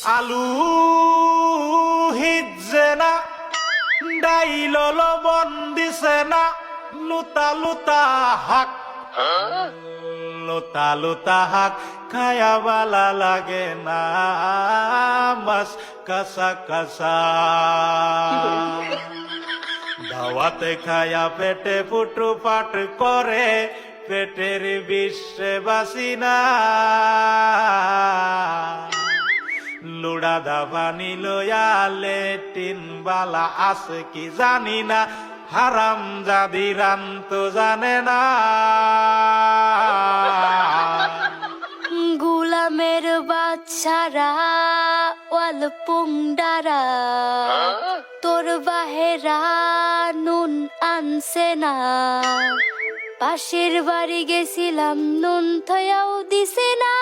আলু হিজে না ডাইল লবণ দিছে না লুতা লুতা হাক লুতা লুতা হাক খায়া বালা লাগে না মাছ কাঁচা কাঁচা দাওয়াতে খায়া পেটে ফুটু পাট করে পেটের বিশ্বে বাসি না লুড়া দাবানি লয়া লেটিন বালা আছে কি জানি না হারাম জাদি রাম তো জানে না গুলামের বাচ্চারা ওয়াল পুংডারা তোর বাহেরা নুন আনছে না পাশের বাড়ি গেছিলাম নুন থয়াও দিছে না